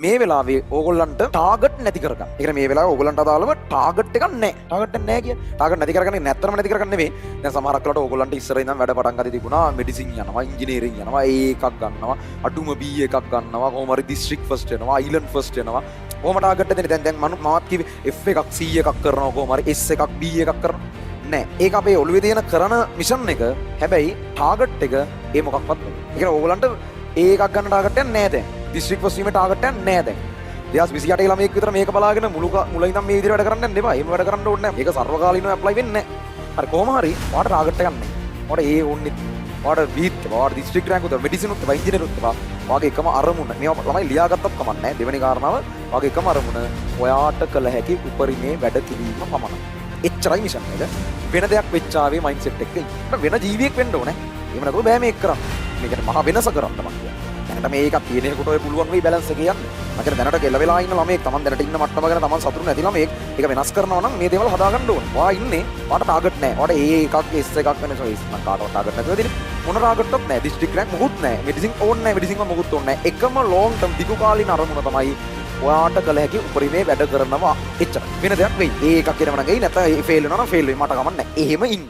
මේ වෙලාවේ ඕගොල්ලන්ට ටාගට් නැති කරගන්න. ඒ කියන්නේ මේ වෙලාවේ ඕගොල්ලන්ට අදාළව ටාගට් එකක් නැහැ. ටාගට් එක නැහැ කිය. ටාගට් නැති කරගන්නේ නැත්තරම නැති කරගන්න නෙවෙයි. දැන් සමහරක් වෙලාවට ඕගොල්ලන්ට ඉස්සර ඉඳන් වැඩ පටන් ගන්න තිබුණා මෙඩිසින් යනවා, ඉංජිනේරින් යනවා, ඒ එකක් ගන්නවා, අඩුම B එකක් ගන්නවා, කොහොම හරි දිස්ත්‍රික් ෆස්ට් වෙනවා, අයිලන්ඩ් ෆස්ට් වෙනවා. කොහොම ටාගට් දෙන්නේ? දැන් මමත් කිව්වේ F එකක් C එකක් කරනවා, කොහොම හරි S එකක් B එකක් කරනවා. නෑ. ඒක අපේ ඔළුවේ තියෙන කරන මිෂන් එක. හැබැයි ටාගට් එක ඒ මොකක්වත් නෙවෙයි. ඒ කියන්නේ ඕගොල්ලන්ට ඒ එකක් ගන්න ටාගට් එකක් නැහැ දැන්. දිස්ත්‍රික් ෆස්ට් වීමේ ටාගට් එකක් නැහැ දැන්. 2028 ළමයෙක් විතර මේක බලාගෙන මුල ඉඳන් මේ විදිහට වැඩ කරන්න යන්න එපා. එහෙම වැඩ කරන්න ඕනේ නැහැ. මේක සර්වකාලීනව ඇප්ලයි වෙන්නේ නැහැ. හරි කොහොම හරි ඔයාලට ටාගට් එකක් නැහැ. ඔයාලට ඒ ඕන්නේ ඔයාලට බීට් ඔයාලට දිස්ත්‍රික් රෑන්ක් උතර මෙඩිසින් උතර ඉංජිනේරු උතර ඔයාගේ එකම අරමුණ. මේවා ළමයි ලියාගත්තත් කමක් නැහැ. දෙවෙනි කාරණාව ඔයාගේ එකම අරමුණ ඔයාට කළ හැකි උපරිමේ වැඩ කිරීම පමණයි. එච්චරයි මිෂන් එක. වෙන දෙයක් වෙච්චාවේ මයින්ඩ්සෙට් එක ඉන්න. වෙන ජීවියෙක් වෙන්න ඕනේ. එහෙම නැතුව බෑ මේක කරන්න. මේකට මහා වෙනස කරන්න මම කියන්නේ. දැනට මේක තියෙනකොට ඔය පුළුවන් වෙයි බැලන්ස් එක යන්න. මම කියන දැනට කෙල වෙලා ඉන්න ළමයෙක් Taman දැනට ඉන්න මට්ටම ගැන Taman සතුටු නැති ළමයෙක් ඒක වෙනස් කරනවා නම් මේ දේවල් හදාගන්න ඕනේ. ඔයා ඉන්නේ ඔයාට ටාගට් නැහැ. ඔයාට ඒ එකක් S එකක් වෙන සෝයිස් මම කාටවත් ටාගට් නැතුව දෙන්නේ. මොන ටාගට්වත් නැහැ. දිස්ත්‍රික් රෑන්ක් මොකුත් නැහැ. මෙඩිසින් ඕනේ නැහැ. මෙඩිසින් වල මොකුත් ඕනේ නැහැ. එකම ලොන්ග් ටර්ම් දිගු කාලින අරමුණ තමයි ඔයාට කළ හැකි උපරිමේ වැඩ කරනවා. එච්චරයි. වෙන දෙයක් වෙයි. ඒ එකක් කියනවා නම් එයි නැත්නම් ෆේල් වෙනවා නම් ෆේල් වෙයි. මට කමක් නැහැ. එහෙම ඉන්න.